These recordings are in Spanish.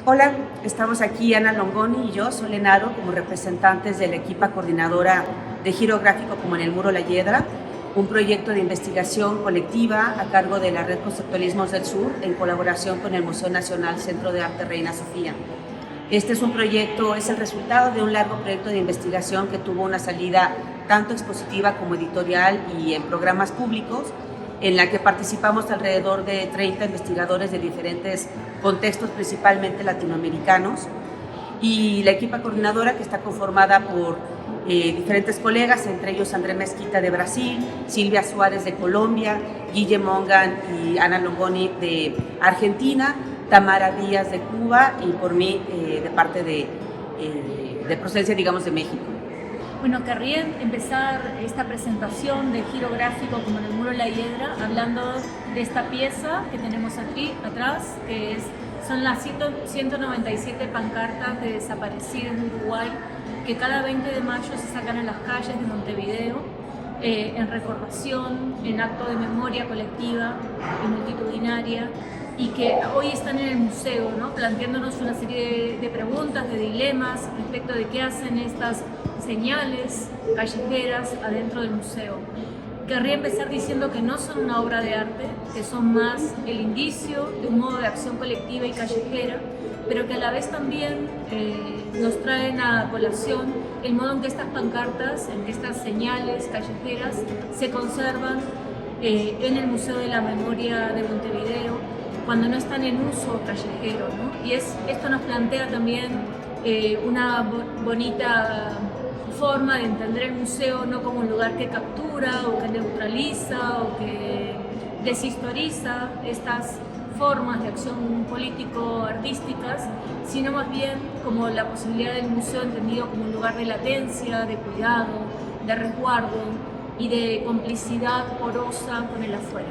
Hola, estamos aquí Ana Longoni y yo, Sol Enaro, como representantes de la equipa coordinadora de Giro Gráfico como en el Muro La Hiedra, un proyecto de investigación colectiva a cargo de la Red Conceptualismos del Sur en colaboración con el Museo Nacional Centro de Arte Reina Sofía. Este es un proyecto, es el resultado de un largo proyecto de investigación que tuvo una salida tanto expositiva como editorial y en programas públicos, en la que participamos alrededor de 30 investigadores de diferentes contextos, principalmente latinoamericanos, y la equipa coordinadora, que está conformada por diferentes colegas, entre ellos André Mezquita de Brasil, Silvia Suárez de Colombia, Guille Mongan y Ana Longoni de Argentina, Tamara Díaz de Cuba y por mí de parte de procedencia, digamos, de México. Bueno, querría empezar esta presentación de Giro Gráfico como en el Muro La Hiedra hablando de esta pieza que tenemos aquí atrás, que son las 197 pancartas de desaparecidos de Uruguay que cada 20 de mayo se sacan en las calles de Montevideo en recordación, en acto de memoria colectiva y multitudinaria, y que hoy están en el museo, ¿no? Planteándonos una serie de preguntas, de dilemas respecto de qué hacen estas señales callejeras adentro del museo. Querría empezar diciendo que no son una obra de arte, que son más el indicio de un modo de acción colectiva y callejera, pero que a la vez también nos traen a colación el modo en que estas pancartas, en que estas señales callejeras se conservan en el Museo de la Memoria de Montevideo, cuando no están en uso callejero, ¿no? Y esto nos plantea también una bonita forma de entender el museo no como un lugar que captura o que neutraliza o que deshistoriza estas formas de acción político-artísticas, sino más bien como la posibilidad del museo entendido como un lugar de latencia, de cuidado, de resguardo y de complicidad porosa con el afuera.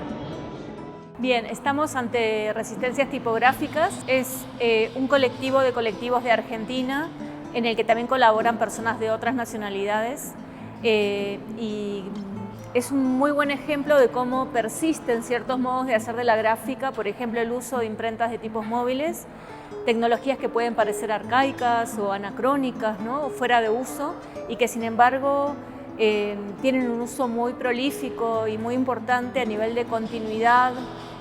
Bien, estamos ante Resistencias Tipográficas. Es un colectivo de colectivos de Argentina en el que también colaboran personas de otras nacionalidades y es un muy buen ejemplo de cómo persisten ciertos modos de hacer de la gráfica, por ejemplo el uso de imprentas de tipos móviles, tecnologías que pueden parecer arcaicas o anacrónicas, ¿no? O fuera de uso, y que sin embargo tienen un uso muy prolífico y muy importante a nivel de continuidad,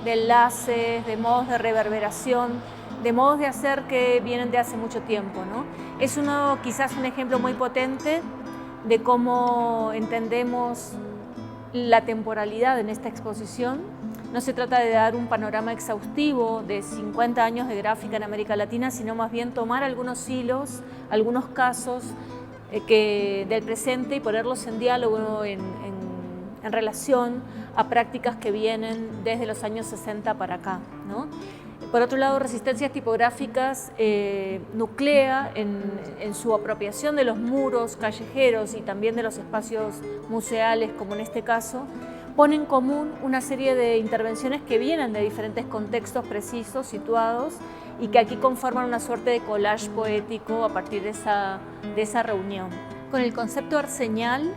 de enlaces, de modos de reverberación, de modos de hacer que vienen de hace mucho tiempo, ¿no? Es quizás un ejemplo muy potente de cómo entendemos la temporalidad en esta exposición. No se trata de dar un panorama exhaustivo de 50 años de gráfica en América Latina, sino más bien tomar algunos hilos, algunos casos del presente y ponerlos en diálogo, en relación a prácticas que vienen desde los años 60 para acá, ¿no? Por otro lado, Resistencias Tipográficas nuclea en su apropiación de los muros callejeros y también de los espacios museales, como en este caso, pone en común una serie de intervenciones que vienen de diferentes contextos precisos, situados, y que aquí conforman una suerte de collage poético a partir de esa reunión. Con el concepto arseñal,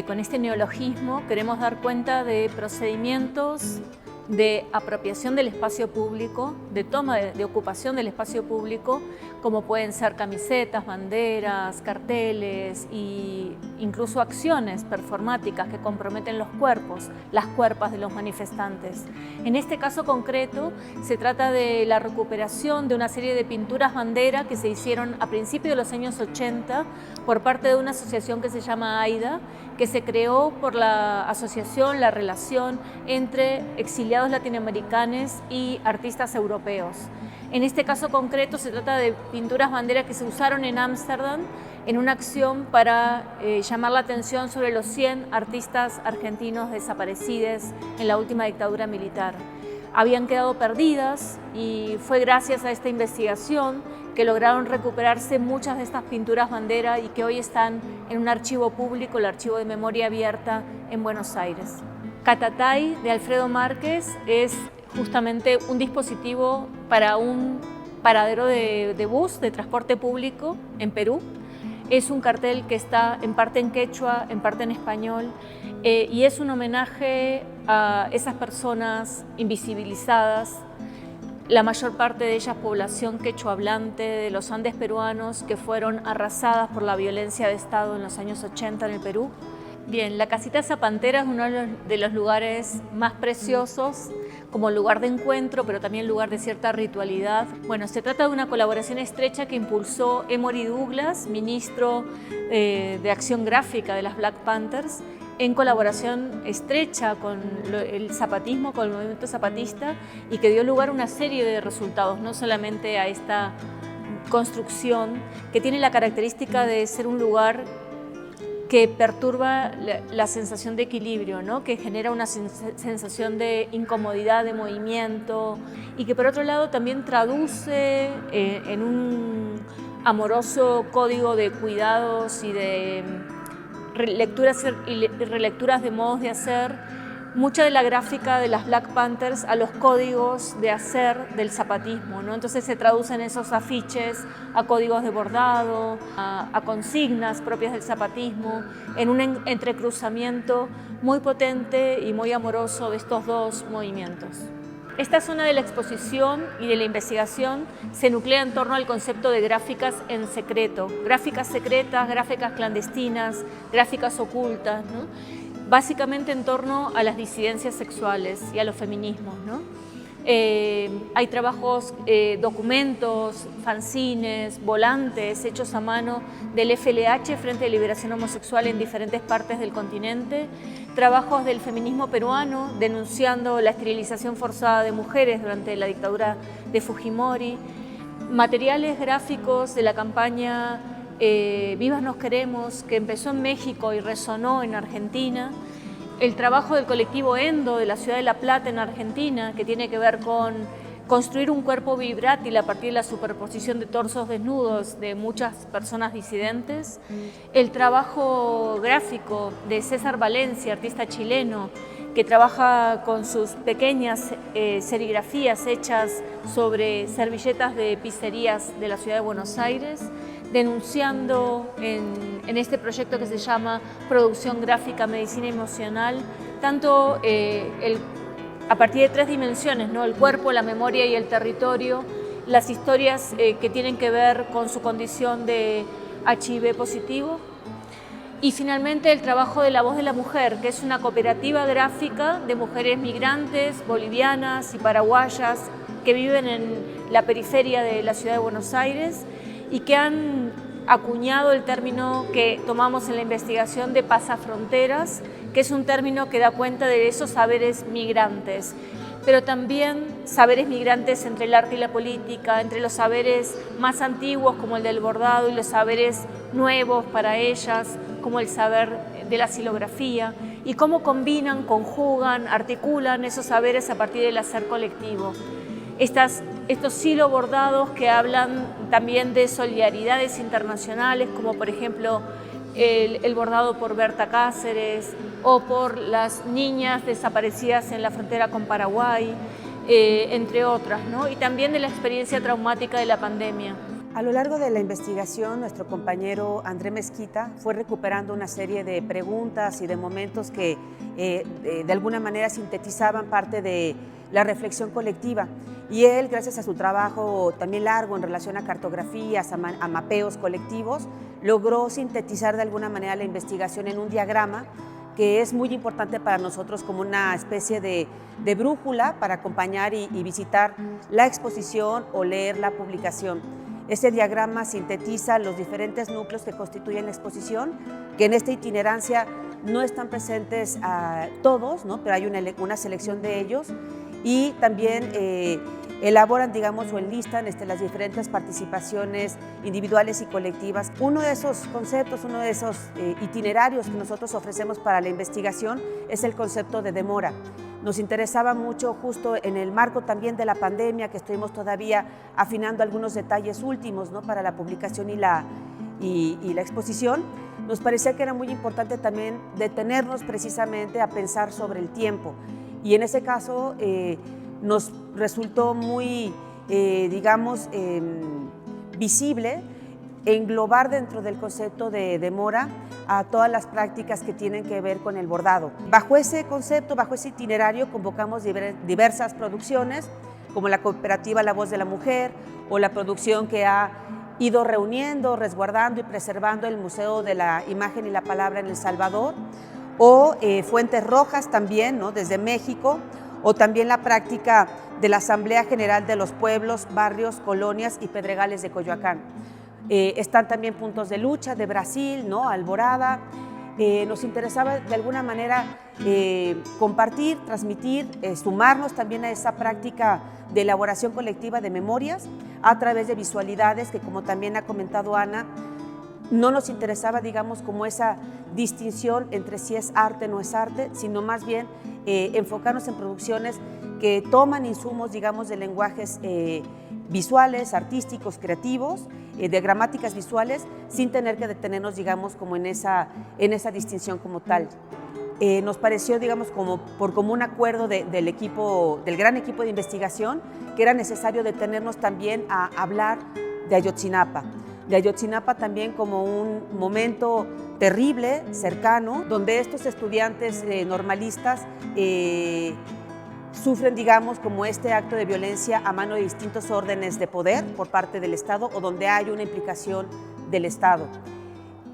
con este neologismo, queremos dar cuenta de procedimientos de apropiación del espacio público, de toma de ocupación del espacio público, como pueden ser camisetas, banderas, carteles e incluso acciones performáticas que comprometen los cuerpos, las cuerpas de los manifestantes. En este caso concreto se trata de la recuperación de una serie de pinturas bandera que se hicieron a principios de los años 80 por parte de una asociación que se llama AIDA, que se creó por la asociación, la relación entre exiliados latinoamericanos y artistas europeos. En este caso concreto se trata de pinturas bandera que se usaron en Ámsterdam en una acción para llamar la atención sobre los 100 artistas argentinos desaparecidos en la última dictadura militar. Habían quedado perdidas y fue gracias a esta investigación que lograron recuperarse muchas de estas pinturas bandera y que hoy están en un archivo público, el Archivo de Memoria Abierta en Buenos Aires. Catatay de Alfredo Márquez es justamente un dispositivo para un paradero de bus, de transporte público en Perú. Es un cartel que está en parte en quechua, en parte en español, y es un homenaje a esas personas invisibilizadas la mayor parte de ellas población quechua hablante de los Andes peruanos que fueron arrasadas por la violencia de Estado en los años 80 en el Perú. Bien, la Casita Zapantera es uno de los lugares más preciosos como lugar de encuentro, pero también lugar de cierta ritualidad. Bueno, se trata de una colaboración estrecha que impulsó Emory Douglas, ministro de Acción Gráfica de las Black Panthers, en colaboración estrecha con el zapatismo, con el movimiento zapatista, y que dio lugar a una serie de resultados, no solamente a esta construcción que tiene la característica de ser un lugar que perturba la sensación de equilibrio, ¿no? Que genera una sensación de incomodidad, de movimiento, y que por otro lado también traduce en un amoroso código de cuidados y de lecturas y relecturas de modos de hacer, mucha de la gráfica de las Black Panthers a los códigos de hacer del zapatismo, ¿no? Entonces se traducen esos afiches a códigos de bordado, a consignas propias del zapatismo, en un entrecruzamiento muy potente y muy amoroso de estos dos movimientos. Esta zona de la exposición y de la investigación se nuclea en torno al concepto de gráficas en secreto, gráficas secretas, gráficas clandestinas, gráficas ocultas, ¿no? Básicamente en torno a las disidencias sexuales y a los feminismos, ¿no? Hay trabajos, documentos, fanzines, volantes hechos a mano del FLH, Frente de Liberación Homosexual, en diferentes partes del continente, trabajos del feminismo peruano denunciando la esterilización forzada de mujeres durante la dictadura de Fujimori, materiales gráficos de la campaña Vivas Nos Queremos, que empezó en México y resonó en Argentina, el trabajo del colectivo Endo de la ciudad de La Plata en Argentina, que tiene que ver con construir un cuerpo vibrátil a partir de la superposición de torsos desnudos de muchas personas disidentes, el trabajo gráfico de César Valencia, artista chileno, que trabaja con sus pequeñas serigrafías hechas sobre servilletas de pizzerías de la ciudad de Buenos Aires, denunciando en este proyecto que se llama Producción Gráfica Medicina Emocional, tanto a partir de tres dimensiones, ¿no? El cuerpo, la memoria y el territorio, las historias que tienen que ver con su condición de HIV positivo, y finalmente el trabajo de La Voz de la Mujer, que es una cooperativa gráfica de mujeres migrantes, bolivianas y paraguayas que viven en la periferia de la ciudad de Buenos Aires y que han acuñado el término que tomamos en la investigación de pasafronteras, que es un término que da cuenta de esos saberes migrantes, pero también saberes migrantes entre el arte y la política, entre los saberes más antiguos como el del bordado y los saberes nuevos para ellas, como el saber de la silografía, y cómo combinan, conjugan, articulan esos saberes a partir del hacer colectivo. Estos silobordados que hablan también de solidaridades internacionales, como por ejemplo el bordado por Berta Cáceres o por las niñas desaparecidas en la frontera con Paraguay, entre otras, ¿no? Y también de la experiencia traumática de la pandemia. A lo largo de la investigación, nuestro compañero André Mezquita fue recuperando una serie de preguntas y de momentos que de alguna manera sintetizaban parte de la reflexión colectiva. Y él, gracias a su trabajo también largo en relación a cartografías, a mapeos colectivos, logró sintetizar de alguna manera la investigación en un diagrama que es muy importante para nosotros como una especie de brújula para acompañar y visitar la exposición o leer la publicación. Este diagrama sintetiza los diferentes núcleos que constituyen la exposición, que en esta itinerancia no están presentes todos, ¿no? Pero hay una selección de ellos, y también elaboran, digamos, o enlistan las diferentes participaciones individuales y colectivas. Uno de esos conceptos, uno de esos itinerarios que nosotros ofrecemos para la investigación es el concepto de demora. Nos interesaba mucho justo en el marco también de la pandemia, que estuvimos todavía afinando algunos detalles últimos, ¿no? Para la publicación y la exposición. Nos parecía que era muy importante también detenernos precisamente a pensar sobre el tiempo. Y en ese caso nos resultó muy, digamos, visible englobar dentro del concepto de demora a todas las prácticas que tienen que ver con el bordado. Bajo ese concepto, bajo ese itinerario, convocamos diversas producciones. como la cooperativa La Voz de la Mujer o la producción que ha ido reuniendo, resguardando y preservando el Museo de la Imagen y la Palabra en El Salvador, o Fuentes Rojas también, ¿no?, desde México, o también la práctica de la Asamblea General de los Pueblos, Barrios, Colonias y Pedregales de Coyoacán. Están también Puntos de Lucha de Brasil, ¿no?, Alborada. Nos interesaba de alguna manera compartir, transmitir, sumarnos también a esa práctica de elaboración colectiva de memorias a través de visualidades que, como también ha comentado Ana, no nos interesaba, digamos, como esa distinción entre si es arte o no es arte, sino más bien enfocarnos en producciones que toman insumos, digamos, de lenguajes visuales, artísticos, creativos, de gramáticas visuales, sin tener que detenernos, digamos, como en esa distinción como tal. Nos pareció, digamos, como por común acuerdo del gran equipo de investigación, que era necesario detenernos también a hablar de Ayotzinapa también como un momento terrible, cercano, donde estos estudiantes normalistas sufren, digamos, como este acto de violencia a mano de distintos órdenes de poder por parte del Estado, o donde hay una implicación del Estado.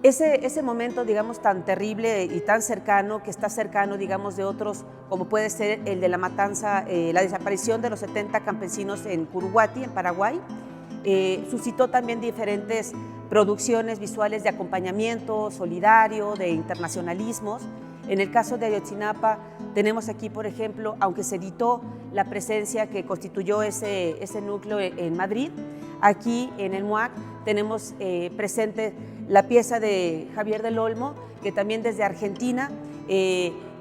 Ese momento, digamos, tan terrible y tan cercano, que está cercano, digamos, de otros, como puede ser el de la matanza, la desaparición de los 70 campesinos en Curuguati, en Paraguay, suscitó también diferentes producciones visuales de acompañamiento solidario, de internacionalismos. En el caso de Ayotzinapa, tenemos aquí, por ejemplo, aunque se editó la presencia que constituyó ese núcleo en Madrid, aquí en el MUAC tenemos presente la pieza de Javier del Olmo, que también desde Argentina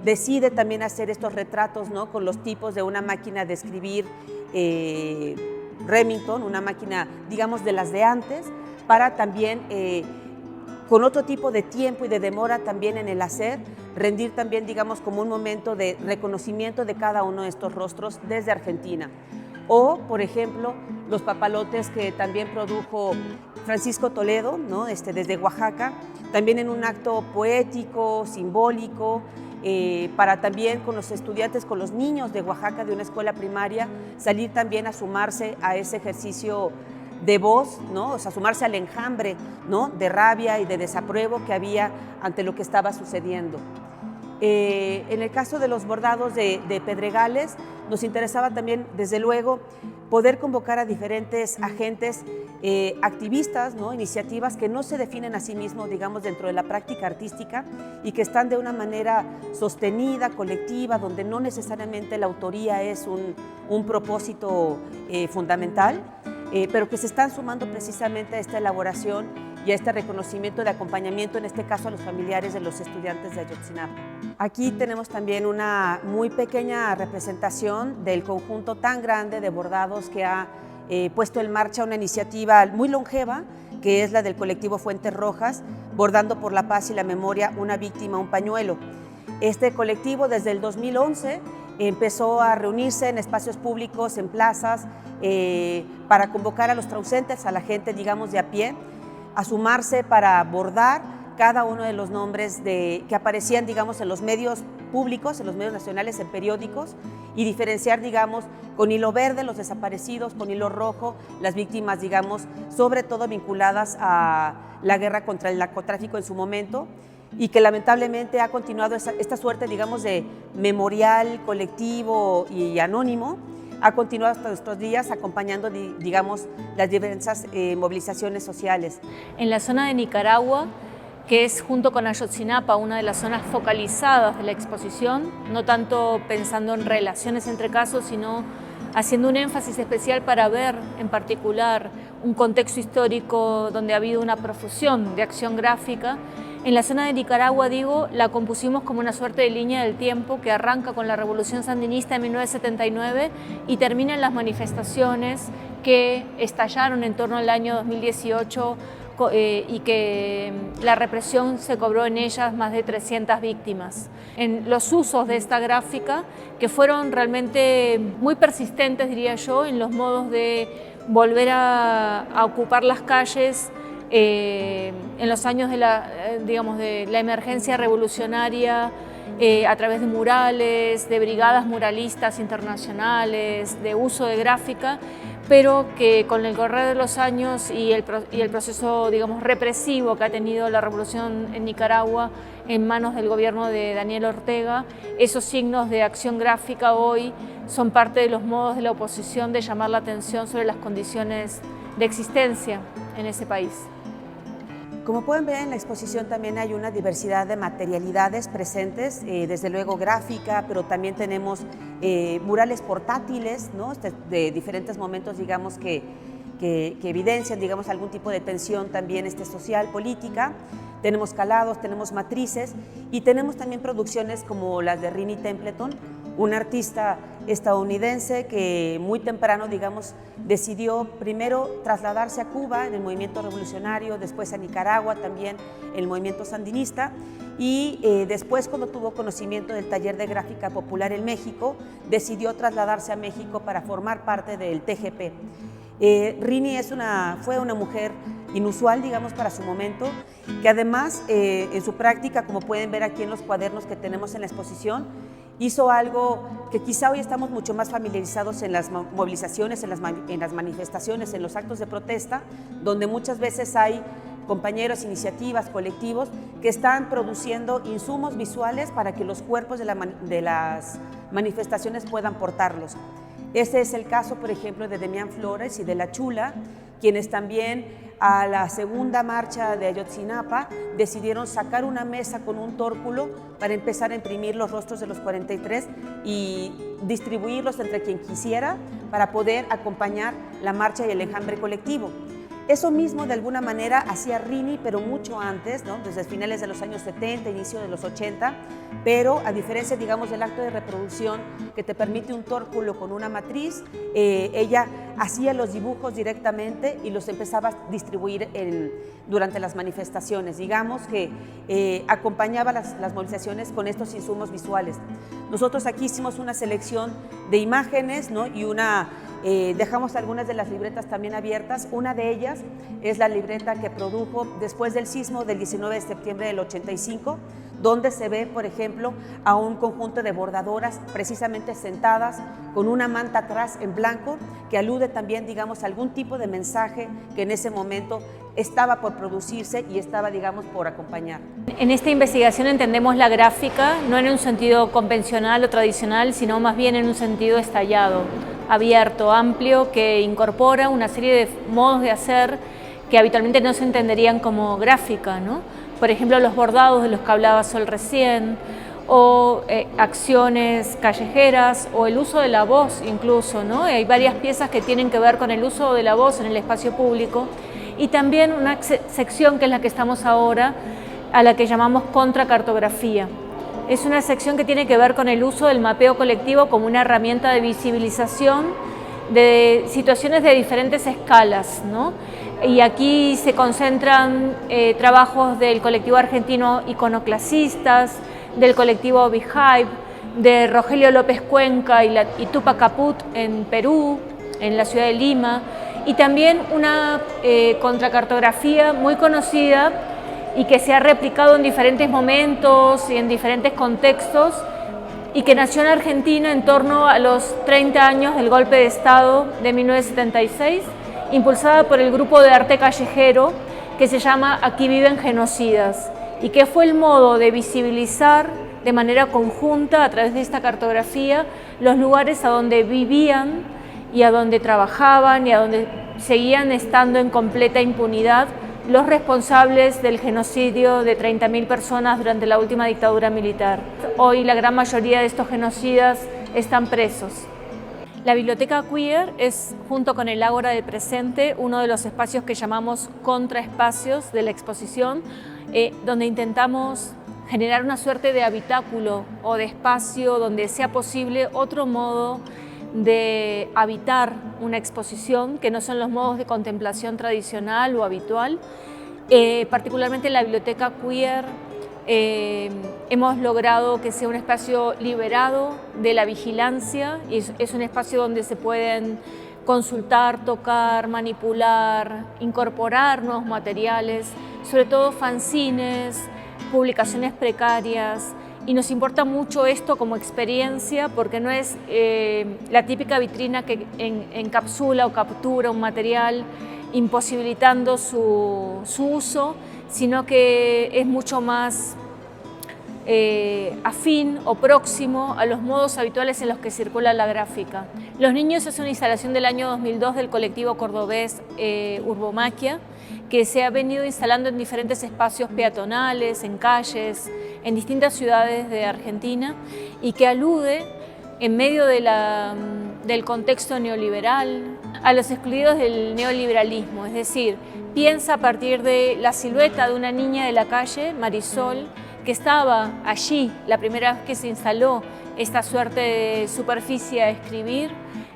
decide también hacer estos retratos, ¿no?, con los tipos de una máquina de escribir Remington, una máquina, digamos, de las de antes, para también, con otro tipo de tiempo y de demora también en el hacer, rendir también, digamos, como un momento de reconocimiento de cada uno de estos rostros desde Argentina. O, por ejemplo, los papalotes que también produjo Francisco Toledo, ¿no?, desde Oaxaca, también en un acto poético, simbólico, para también con los estudiantes, con los niños de Oaxaca, de una escuela primaria, salir también a sumarse a ese ejercicio de voz, ¿no?, o sea, sumarse al enjambre, ¿no?, de rabia y de desapruebo que había ante lo que estaba sucediendo. En el caso de los bordados de Pedregales, nos interesaba también, desde luego, poder convocar a diferentes agentes, activistas, ¿no?, iniciativas que no se definen a sí mismos, digamos, dentro de la práctica artística, y que están de una manera sostenida, colectiva, donde no necesariamente la autoría es un propósito fundamental, pero que se están sumando precisamente a esta elaboración y a este reconocimiento de acompañamiento, en este caso a los familiares de los estudiantes de Ayotzinapa. Aquí tenemos también una muy pequeña representación del conjunto tan grande de bordados que ha puesto en marcha una iniciativa muy longeva, que es la del colectivo Fuentes Rojas, Bordando por la Paz y la Memoria, una víctima, un pañuelo. Este colectivo desde el 2011 empezó a reunirse en espacios públicos, en plazas, para convocar a los transeúntes, a la gente, digamos, de a pie, a sumarse para bordar cada uno de los nombres que aparecían, digamos, en los medios públicos, en los medios nacionales, en periódicos, y diferenciar, digamos, con hilo verde los desaparecidos, con hilo rojo las víctimas, digamos, sobre todo vinculadas a la guerra contra el narcotráfico en su momento, y que lamentablemente ha continuado esta suerte, digamos, de memorial colectivo y anónimo, ha continuado hasta nuestros días acompañando, digamos, las diversas movilizaciones sociales. En la zona de Nicaragua, que es junto con Ayotzinapa una de las zonas focalizadas de la exposición, no tanto pensando en relaciones entre casos, sino haciendo un énfasis especial para ver en particular un contexto histórico donde ha habido una profusión de acción gráfica. En la zona de Nicaragua, digo, la compusimos como una suerte de línea del tiempo que arranca con la Revolución Sandinista en 1979 y termina en las manifestaciones que estallaron en torno al año 2018 y que la represión se cobró en ellas más de 300 víctimas. En los usos de esta gráfica, que fueron realmente muy persistentes, diría yo, en los modos de volver a ocupar las calles en los años de la emergencia revolucionaria a través de murales, de brigadas muralistas internacionales, de uso de gráfica, pero que con el correr de los años y el proceso, digamos, represivo que ha tenido la revolución en Nicaragua en manos del gobierno de Daniel Ortega, esos signos de acción gráfica hoy son parte de los modos de la oposición de llamar la atención sobre las condiciones de existencia en ese país. Como pueden ver en la exposición también hay una diversidad de materialidades presentes, desde luego gráfica, pero también tenemos murales portátiles, ¿no? De diferentes momentos, digamos, que evidencian, digamos, algún tipo de tensión también social, política. Tenemos calados, tenemos matrices y tenemos también producciones como las de Rini Templeton, un artista estadounidense que muy temprano, digamos, decidió primero trasladarse a Cuba en el movimiento revolucionario, después a Nicaragua también en el movimiento sandinista y después, cuando tuvo conocimiento del taller de gráfica popular en México, decidió trasladarse a México para formar parte del TGP. Rini fue una mujer inusual, digamos, para su momento, que además en su práctica, como pueden ver aquí en los cuadernos que tenemos en la exposición, hizo algo que quizá hoy estamos mucho más familiarizados en las movilizaciones, en las manifestaciones, en los actos de protesta, donde muchas veces hay compañeros, iniciativas, colectivos que están produciendo insumos visuales para que los cuerpos de las manifestaciones puedan portarlos. Este es el caso, por ejemplo, de Demián Flores y de La Chula, quienes también a la segunda marcha de Ayotzinapa decidieron sacar una mesa con un tórculo para empezar a imprimir los rostros de los 43 y distribuirlos entre quien quisiera para poder acompañar la marcha y el enjambre colectivo. Eso mismo de alguna manera hacía Rini, pero mucho antes, ¿no? Desde finales de los años 70, inicio de los 80, pero a diferencia, digamos, del acto de reproducción que te permite un tórculo con una matriz, ella hacía los dibujos directamente y los empezaba a distribuir durante las manifestaciones. Digamos que acompañaba las movilizaciones con estos insumos visuales. Nosotros aquí hicimos una selección de imágenes, ¿no? Y dejamos algunas de las libretas también abiertas. Una de ellas es la libreta que produjo después del sismo del 19 de septiembre del 85, donde se ve, por ejemplo, a un conjunto de bordadoras precisamente sentadas con una manta atrás en blanco, que alude también, digamos, a algún tipo de mensaje que en ese momento estaba por producirse y estaba, digamos, por acompañar. En esta investigación entendemos la gráfica no en un sentido convencional o tradicional, sino más bien en un sentido estallado, abierto, amplio, que incorpora una serie de modos de hacer que habitualmente no se entenderían como gráfica, ¿no? Por ejemplo, los bordados de los que hablaba Sol recién, o acciones callejeras, o el uso de la voz incluso, ¿no? Hay varias piezas que tienen que ver con el uso de la voz en el espacio público, y también una sección que es la que estamos ahora, a la que llamamos contracartografía. Es una sección que tiene que ver con el uso del mapeo colectivo como una herramienta de visibilización de situaciones de diferentes escalas, ¿no? Y aquí se concentran trabajos del colectivo argentino Iconoclasistas, del colectivo Beehive, de Rogelio López Cuenca y Tupac Caput en Perú, en la ciudad de Lima, y también una contracartografía muy conocida y que se ha replicado en diferentes momentos y en diferentes contextos, y que nació en Argentina en torno a los 30 años del golpe de Estado de 1976, impulsada por el grupo de arte callejero que se llama Aquí viven genocidas, y que fue el modo de visibilizar de manera conjunta a través de esta cartografía los lugares a donde vivían y a donde trabajaban y a donde seguían estando en completa impunidad los responsables del genocidio de 30.000 personas durante la última dictadura militar. Hoy la gran mayoría de estos genocidas están presos. La Biblioteca Queer es, junto con el Ágora del Presente, uno de los espacios que llamamos contraespacios de la exposición, donde intentamos generar una suerte de habitáculo o de espacio donde sea posible otro modo de habitar una exposición, que no son los modos de contemplación tradicional o habitual. Particularmente en la Biblioteca Queer hemos logrado que sea un espacio liberado de la vigilancia, y es un espacio donde se pueden consultar, tocar, manipular, incorporar nuevos materiales, sobre todo fanzines, publicaciones precarias, y nos importa mucho esto como experiencia porque no es la típica vitrina que encapsula o captura un material imposibilitando su uso, sino que es mucho más afín o próximo a los modos habituales en los que circula la gráfica. Los niños es una instalación del año 2002 del colectivo cordobés Urbomaquia, que se ha venido instalando en diferentes espacios peatonales, en calles, en distintas ciudades de Argentina, y que alude, en medio del contexto neoliberal, a los excluidos del neoliberalismo, es decir, piensa a partir de la silueta de una niña de la calle, Marisol, que estaba allí la primera vez que se instaló esta suerte de superficie a escribir,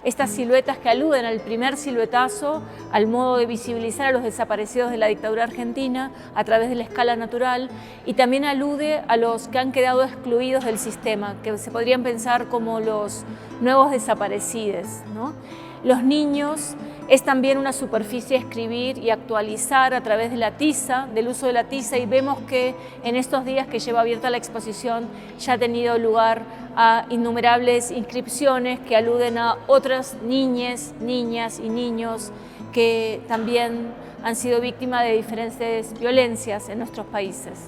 estas siluetas que aluden al primer siluetazo, al modo de visibilizar a los desaparecidos de la dictadura argentina a través de la escala natural, y también alude a los que han quedado excluidos del sistema, que se podrían pensar como los nuevos desaparecidos, ¿no? Los niños es también una superficie a escribir y actualizar a través de la tiza, del uso de la tiza, y vemos que en estos días que lleva abierta la exposición ya ha tenido lugar a innumerables inscripciones que aluden a otras niñas y niños que también han sido víctimas de diferentes violencias en nuestros países.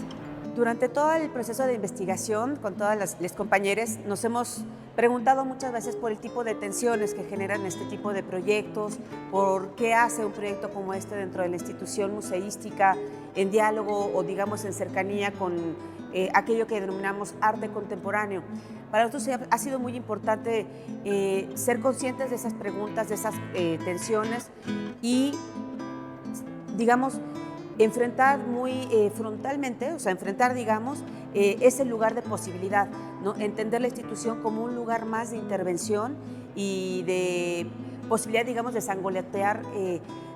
Durante todo el proceso de investigación, con todas las compañeras, nos hemos preguntado muchas veces por el tipo de tensiones que generan este tipo de proyectos, por qué hace un proyecto como este dentro de la institución museística, en diálogo o digamos en cercanía con aquello que denominamos arte contemporáneo. Para nosotros ha sido muy importante ser conscientes de esas preguntas, de esas tensiones y, digamos, enfrentar muy frontalmente, o sea, enfrentar, digamos, ese lugar de posibilidad, ¿no? Entender la institución como un lugar más de intervención y de posibilidad, digamos, de sangoletear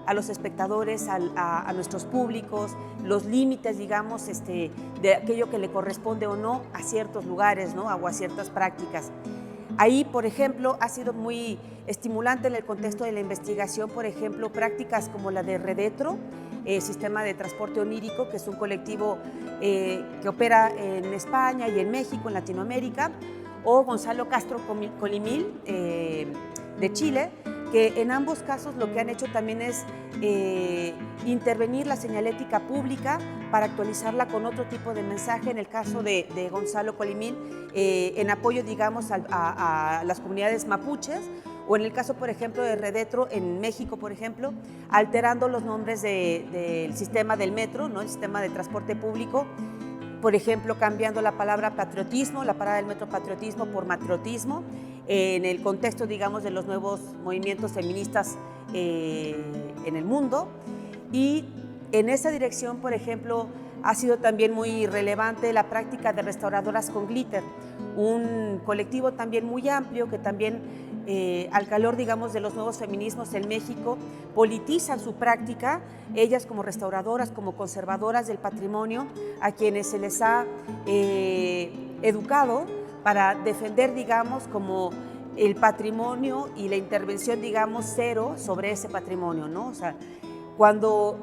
a los espectadores, a nuestros públicos, los límites, digamos, de aquello que le corresponde o no a ciertos lugares, ¿no? O a ciertas prácticas. Ahí, por ejemplo, ha sido muy estimulante en el contexto de la investigación, por ejemplo, prácticas como la de Redetro, Sistema de Transporte Onírico, que es un colectivo que opera en España y en México, en Latinoamérica, o Gonzalo Castro Colimil, de Chile, que en ambos casos lo que han hecho también es intervenir la señalética pública para actualizarla con otro tipo de mensaje, en el caso de Gonzalo Colimil, en apoyo, digamos, a las comunidades mapuches, o en el caso, por ejemplo, de Redetro en México, por ejemplo, alterando los nombres del sistema del metro, ¿no? El sistema de transporte público, por ejemplo, cambiando la palabra patriotismo, la parada del metro patriotismo por matriotismo, en el contexto, digamos, de los nuevos movimientos feministas en el mundo. Y en esa dirección, por ejemplo, ha sido también muy relevante la práctica de restauradoras con glitter, un colectivo también muy amplio que también al calor, digamos, de los nuevos feminismos en México, politizan su práctica, ellas como restauradoras, como conservadoras del patrimonio, a quienes se les ha educado para defender, digamos, como el patrimonio y la intervención, digamos, cero sobre ese patrimonio, ¿no? O sea, cuando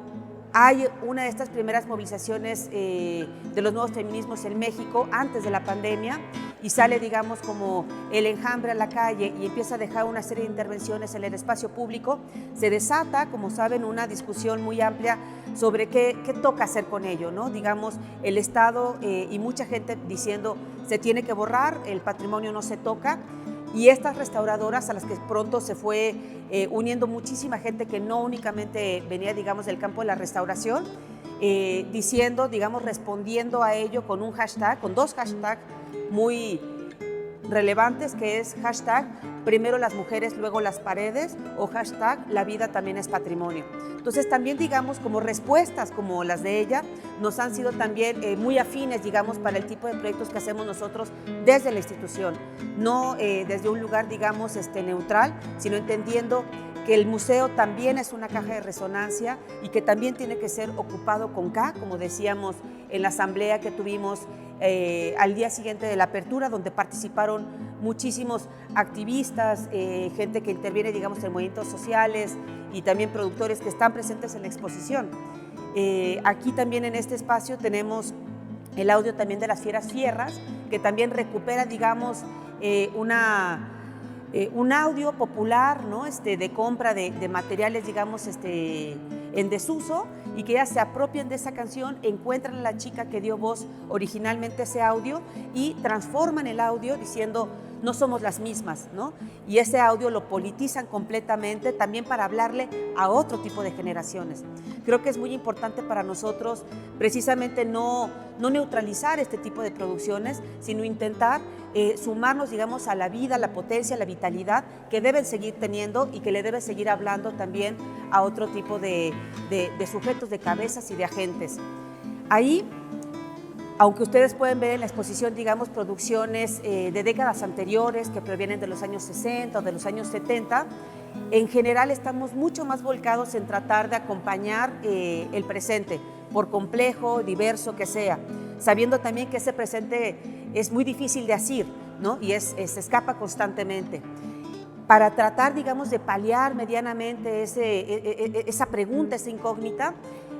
hay una de estas primeras movilizaciones de los nuevos feminismos en México antes de la pandemia y sale, digamos, como el enjambre a la calle y empieza a dejar una serie de intervenciones en el espacio público, se desata, como saben, una discusión muy amplia sobre qué toca hacer con ello, ¿no? Digamos, el Estado y mucha gente diciendo se tiene que borrar, el patrimonio no se toca. Y estas restauradoras a las que pronto se fue uniendo muchísima gente que no únicamente venía, digamos, del campo de la restauración, diciendo, digamos, respondiendo a ello con un hashtag, con dos hashtags muy relevantes, que es hashtag primero las mujeres, luego las paredes, o hashtag la vida también es patrimonio. Entonces también, digamos, como respuestas como las de ella, nos han sido también muy afines, digamos, para el tipo de proyectos que hacemos nosotros desde la institución, no desde un lugar, digamos, neutral, sino entendiendo que el museo también es una caja de resonancia y que también tiene que ser ocupado con K, como decíamos en la asamblea que tuvimos al día siguiente de la apertura, donde participaron muchísimos activistas, gente que interviene, digamos, en movimientos sociales y también productores que están presentes en la exposición. Aquí también en este espacio tenemos el audio también de Las Fieras Fierras, que también recupera, digamos, un audio popular, ¿no? De compra de materiales, digamos, en desuso, y que ya se apropien de esa canción, encuentran a la chica que dio voz originalmente a ese audio y transforman el audio diciendo no somos las mismas, ¿no? Y ese audio lo politizan completamente también para hablarle a otro tipo de generaciones. Creo que es muy importante para nosotros precisamente no neutralizar este tipo de producciones, sino intentar sumarnos, digamos, a la vida, a la potencia, a la vitalidad que deben seguir teniendo y que le debe seguir hablando también a otro tipo de sujetos, de cabezas y de agentes. Ahí, aunque ustedes pueden ver en la exposición, digamos, producciones de décadas anteriores que provienen de los años 60 o de los años 70, en general estamos mucho más volcados en tratar de acompañar el presente, por complejo, diverso que sea, sabiendo también que ese presente es muy difícil de asir, ¿no? Y se escapa constantemente. Para tratar, digamos, de paliar medianamente esa pregunta, esa incógnita,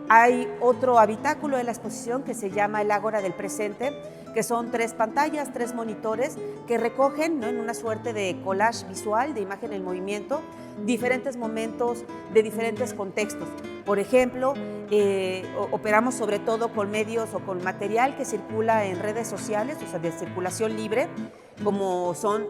hay otro habitáculo de la exposición que se llama el Ágora del Presente, que son 3 pantallas, 3 monitores que recogen, ¿no?, en una suerte de collage visual, de imagen en movimiento, diferentes momentos de diferentes contextos. Por ejemplo, operamos sobre todo con medios o con material que circula en redes sociales, o sea, de circulación libre, como son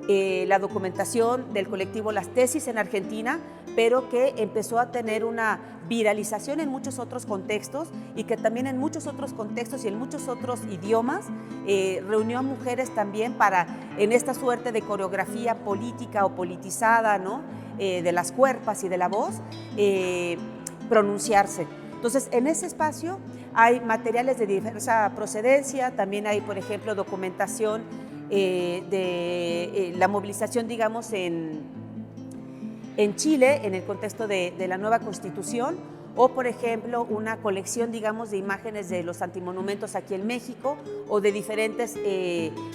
la documentación del colectivo Las Tesis en Argentina, pero que empezó a tener una viralización en muchos otros contextos y que también en muchos otros contextos y en muchos otros idiomas reunió a mujeres también para, en esta suerte de coreografía política o politizada, ¿no?, de las cuerpas y de la voz, pronunciarse. Entonces, en ese espacio hay materiales de diversa procedencia, también hay, por ejemplo, documentación de la movilización, digamos, en Chile, en el contexto de la nueva Constitución, o, por ejemplo, una colección, digamos, de imágenes de los antimonumentos aquí en México o de diferentes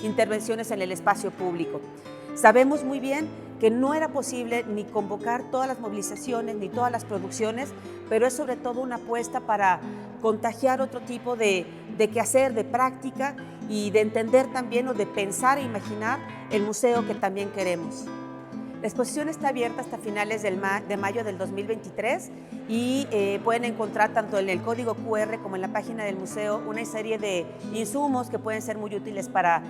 intervenciones en el espacio público. Sabemos muy bien que no era posible ni convocar todas las movilizaciones ni todas las producciones, pero es sobre todo una apuesta para contagiar otro tipo de quehacer, de práctica y de entender también o de pensar e imaginar el museo que también queremos. La exposición está abierta hasta finales de mayo del 2023 y pueden encontrar tanto en el código QR como en la página del museo una serie de insumos que pueden ser muy útiles para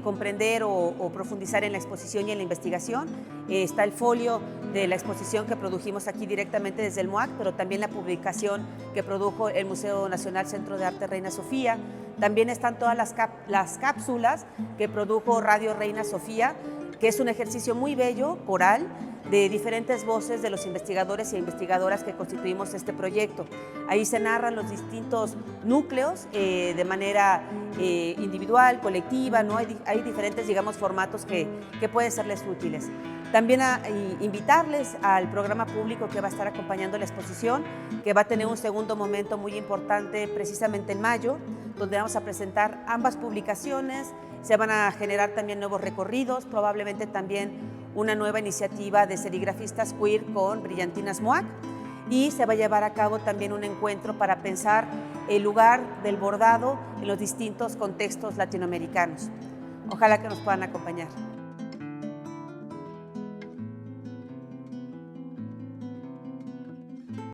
comprender o profundizar en la exposición y en la investigación. Está el folio de la exposición que produjimos aquí directamente desde el MUAC, pero también la publicación que produjo el Museo Nacional Centro de Arte Reina Sofía. También están todas las cápsulas que produjo Radio Reina Sofía, que es un ejercicio muy bello, coral, de diferentes voces de los investigadores e investigadoras que constituimos este proyecto. Ahí se narran los distintos núcleos de manera individual, colectiva, ¿no? Hay diferentes, digamos, formatos que pueden serles útiles. También invitarles al programa público que va a estar acompañando la exposición, que va a tener un segundo momento muy importante precisamente en mayo, donde vamos a presentar ambas publicaciones. Se van a generar también nuevos recorridos, probablemente también una nueva iniciativa de serigrafistas queer con Brillantinas MUAC, y se va a llevar a cabo también un encuentro para pensar el lugar del bordado en los distintos contextos latinoamericanos. Ojalá que nos puedan acompañar.